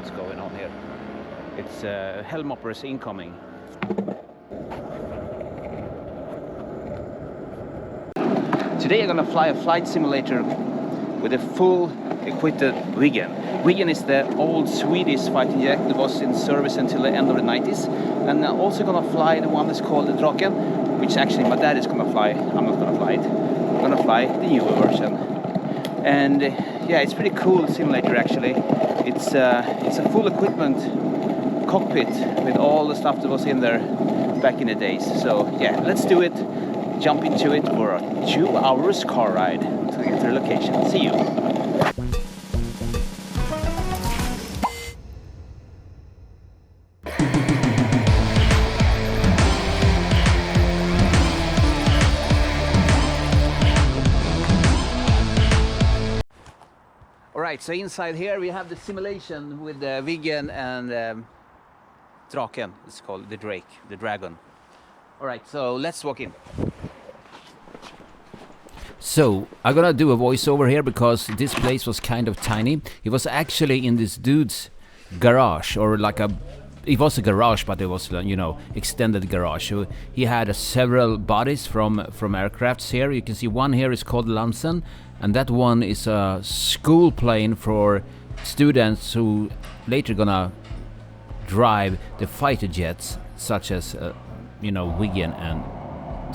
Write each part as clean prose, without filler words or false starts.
what's going on here. It's Hellmoppers incoming. Today I'm gonna fly a flight simulator with a full equipped Viggen. Viggen is the old Swedish fighting jet that was in service until the end of the 90s. And I'm also gonna fly the one that's called the Draken, which actually my dad is gonna fly. I'm not gonna fly it. I'm gonna fly the newer version. And yeah, it's pretty cool simulator actually. It's a full equipment cockpit with all the stuff that was in there back in the days. So yeah, let's do it. Jump into it for a 2 hours car ride to get to the location. See you. Alright, so inside here we have the simulation with the Viggen and Draken. It's called the Drake, the Dragon. Alright, so let's walk in. So, I'm gonna do a voiceover here because this place was kind of tiny. It was actually in this dude's garage, or like it was a garage, but it was, you know, extended garage. So he had several bodies from aircrafts here. You can see one here is called Lansen, and that one is a school plane for students who later gonna drive the fighter jets, such as, you know, Viggen and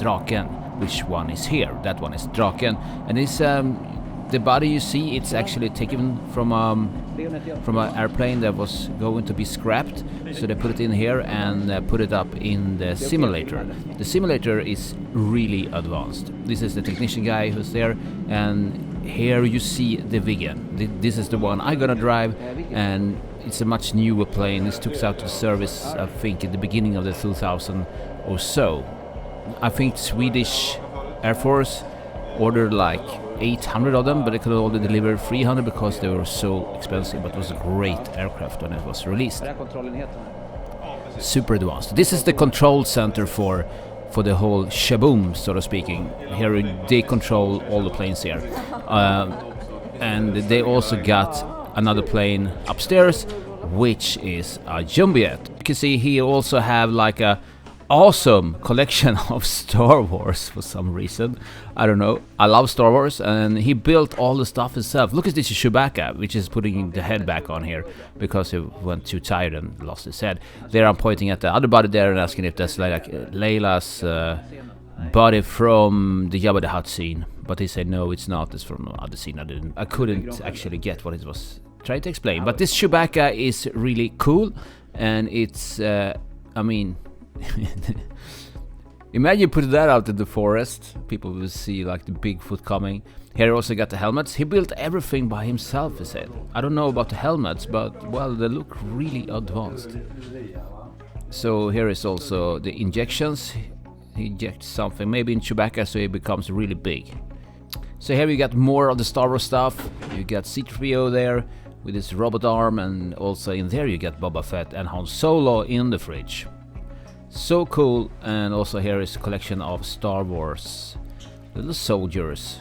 Draken. Which one is here? That one is Draken, and it's the body you see. It's actually taken from an airplane that was going to be scrapped. So they put it in here and put it up in the simulator. The simulator is really advanced. This is the technician guy who's there, and here you see the Viggen. This is the one I'm gonna drive, and it's a much newer plane. This took out to service, I think, at the beginning of the 2000 or so. I think Swedish Air Force ordered like 800 of them, but they could only deliver 300 because they were so expensive. But it was a great aircraft when it was released. Super advanced. This is the control center for the whole shaboom, so to speaking. Here they control all the planes here, and they also got another plane upstairs, which is a jumbo jet. You can see he also have like a awesome collection of Star Wars for some reason. I don't know. I love Star Wars, and he built all the stuff himself. Look at this Chewbacca, which is putting the head back on here because he went too tired and lost his head. There I'm pointing at the other body there and asking if that's like Layla's body from the Jabba the Hutt scene, but he said no, it's not. It's from another scene. I couldn't actually get what it was trying to explain. But this Chewbacca is really cool, and it's I mean. Imagine putting that out in the forest. People will see like the Bigfoot coming. Here he also got the helmets. He built everything by himself, he said. I don't know about the helmets, but well, they look really advanced. So here is also the injections. He injects something, maybe in Chewbacca, so he becomes really big. So here we got more of the Star Wars stuff. You got C-3PO there with his robot arm, and also in there you get Boba Fett and Han Solo in the fridge. So cool. And also here is a collection of Star Wars little soldiers.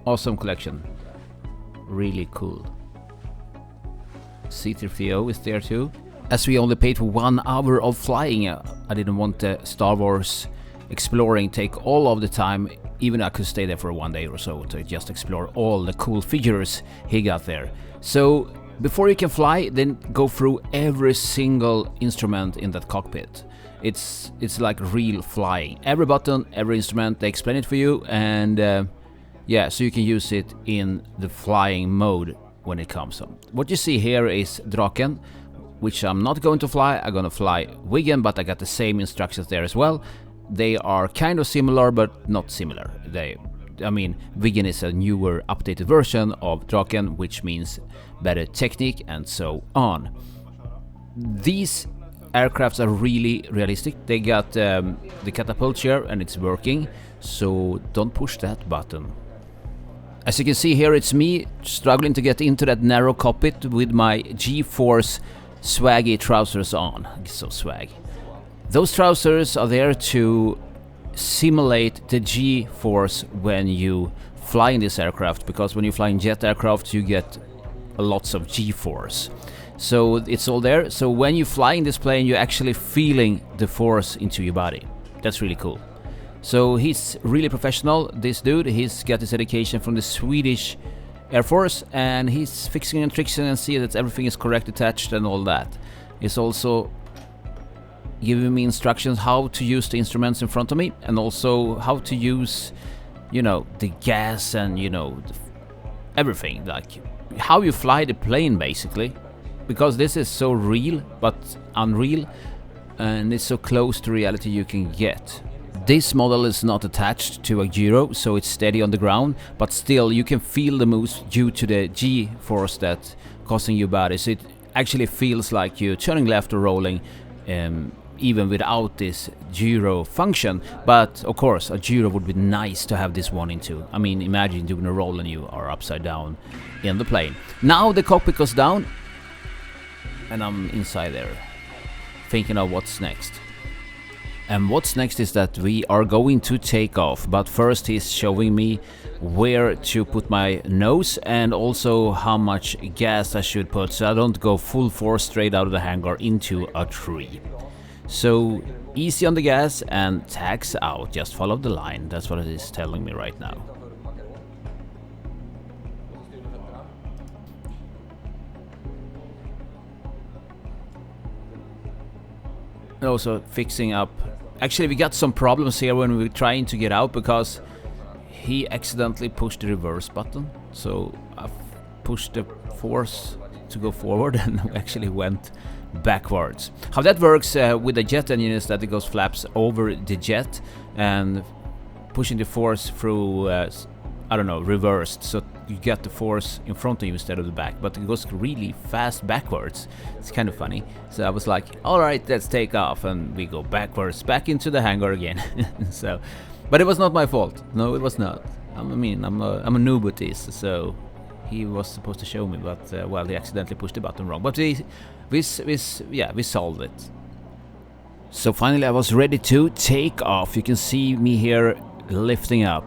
Awesome collection. Really cool. C-3PO is there too. As we only paid for 1 hour of flying, I didn't want the Star Wars exploring take all of the time. Even I could stay there for 1 day or so to just explore all the cool figures he got there. So before you can fly, then go through every single instrument in that cockpit. It's like real flying. Every button, every instrument, they explain it for you, and yeah, so you can use it in the flying mode when it comes on. What you see here is Draken, which I'm not going to fly. I'm gonna fly Viggen, but I got the same instructions there as well. They are kind of similar, but not similar. I mean, Viggen is a newer, updated version of Draken, which means better technique and so on. These aircrafts are really realistic. They got the catapult here and it's working, so don't push that button. As you can see here, it's me struggling to get into that narrow cockpit with my G-Force swaggy trousers on. So swag. Those trousers are there to simulate the G-force when you flying this aircraft, because when you fly in jet aircraft you get lots of G-force. So it's all there. So when you fly in this plane, you're actually feeling the force into your body. That's really cool. So he's really professional, this dude. He's got his education from the Swedish Air Force, and he's fixing and tricking and see that everything is correct attached and all that. He's also giving me instructions how to use the instruments in front of me, and also how to use, you know, the gas and, you know, everything, like how you fly the plane basically, because this is so real but unreal, and it's so close to reality you can get. This model is not attached to a gyro, so it's steady on the ground, but still you can feel the moves due to the G-force that causing your body. So it actually feels like you're turning left or rolling, even without this gyro function. But of course a gyro would be nice to have this one into. I mean, imagine doing a roll and you are upside down in the plane. Now the cockpit goes down and I'm inside there thinking of what's next. And what's next is that we are going to take off, but first he's showing me where to put my nose and also how much gas I should put, so I don't go full force straight out of the hangar into a tree. So easy on the gas and tax out, just follow the line. That's what it is telling me right now. And also fixing up. Actually, we got some problems here when we were trying to get out, because he accidentally pushed the reverse button. So I pushed the force to go forward and actually went backwards. How that works with the jet engine is that it goes flaps over the jet and pushing the force through, I don't know, reversed. So you get the force in front of you instead of the back, but it goes really fast backwards. It's kind of funny. So I was like, alright, let's take off, and we go backwards back into the hangar again. So, but it was not my fault. No, it was not. I'm a noob at this, so he was supposed to show me, but well, he accidentally pushed the button wrong. But we solved it. So finally I was ready to take off. You can see me here lifting up.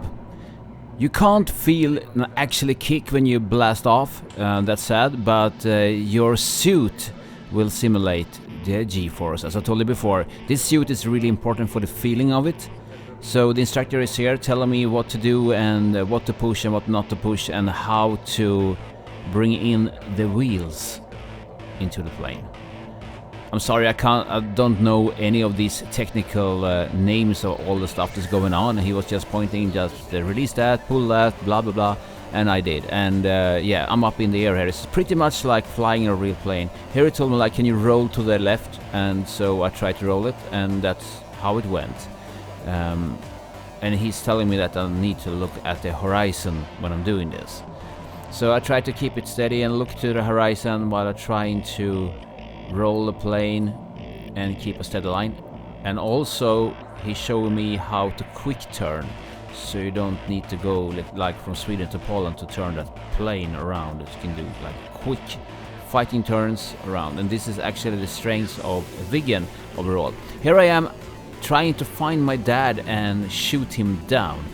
You can't feel actually kick when you blast off, that's sad, but your suit will simulate the G-force. As I told you before, this suit is really important for the feeling of it. So the instructor is here telling me what to do and what to push and what not to push, and how to bring in the wheels into the plane. I'm sorry, I don't know any of these technical names of all the stuff that's going on. He was just pointing, just release that, pull that, blah blah blah, and I did. And yeah, I'm up in the air here. It's pretty much like flying a real plane. Here he told me like, can you roll to the left? And so I tried to roll it, and that's how it went. And he's telling me that I need to look at the horizon when I'm doing this. So I try to keep it steady and look to the horizon while I'm trying to roll the plane and keep a steady line. And also he's showing me how to quick turn, so you don't need to go like from Sweden to Poland to turn that plane around. You can do like quick fighting turns around, and this is actually the strength of Viggen overall. Here I am trying to find my dad and shoot him down.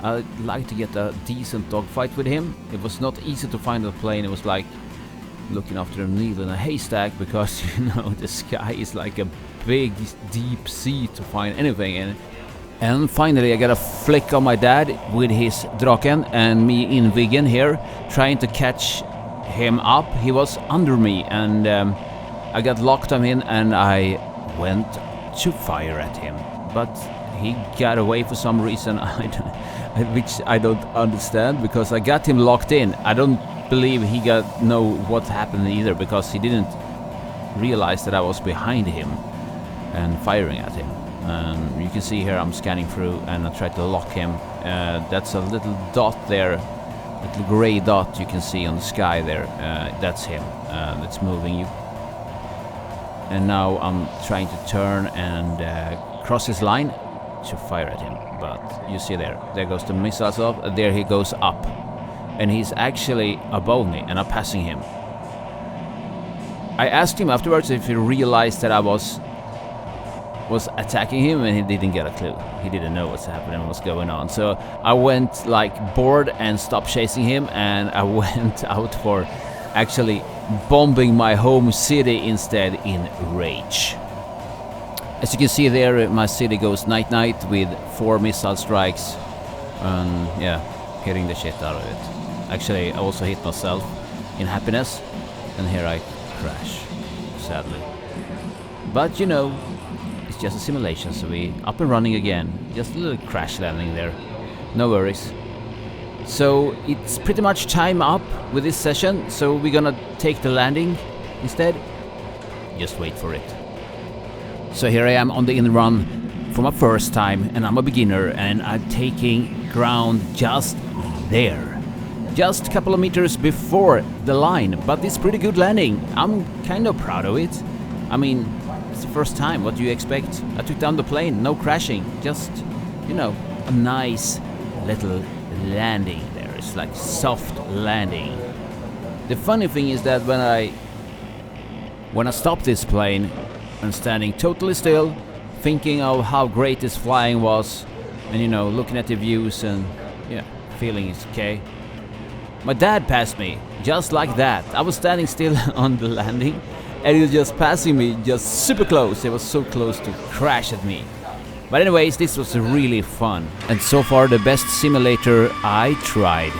I'd like to get a decent dogfight with him. It was not easy to find the plane. It was like looking after a needle in a haystack, because you know the sky is like a big deep sea to find anything in. And finally I got a flick on my dad with his Draken, and me in Viggen here trying to catch him up. He was under me, and I got locked on him, and I went to fire at him, but he got away for some reason, which I don't understand, because I got him locked in. I don't believe he know what happened either, because he didn't realize that I was behind him and firing at him. You can see here I'm scanning through, and I tried to lock him. That's a little dot there, little gray dot you can see on the sky there. That's him. That's moving you. And now I'm trying to turn and cross his line to fire at him. But you see there goes the missiles off. There he goes up, and he's actually above me, and I'm passing him. I asked him afterwards if he realized that I was was attacking him, and he didn't get a clue. He didn't know what's happening, what's going on. So I went like bored and stopped chasing him, and I went out for actually bombing my home city instead in rage. As you can see there, my city goes night-night with 4 missile strikes, and yeah, hitting the shit out of it. Actually, I also hit myself in happiness, and here I crash, sadly. But you know, it's just a simulation, so we up and running again. Just a little crash landing there, no worries. So it's pretty much time up with this session, so we're gonna take the landing instead. Just wait for it. So here I am on the in run for my first time, and I'm a beginner, and I'm taking ground just there. Just a couple of meters before the line, but it's pretty good landing. I'm kind of proud of it. I mean, it's the first time, what do you expect? I took down the plane, no crashing, just, you know, a nice little landing there. It's like soft landing. The funny thing is that when I stopped this plane and standing totally still, thinking of how great this flying was, and you know, looking at the views and yeah, feeling it's okay, my dad passed me just like that. I was standing still on the landing, and he was just passing me, just super close. It was so close to crash at me. But anyways, this was really fun, and so far the best simulator I tried.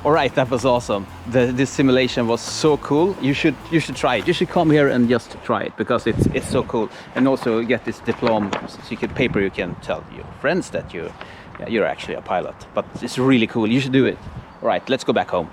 Alright, that was awesome. This simulation was so cool. You should try it. You should come here and just try it, because it's so cool. And also get this diploma, so you can tell your friends that you're actually a pilot. But it's really cool. You should do it. Alright, let's go back home.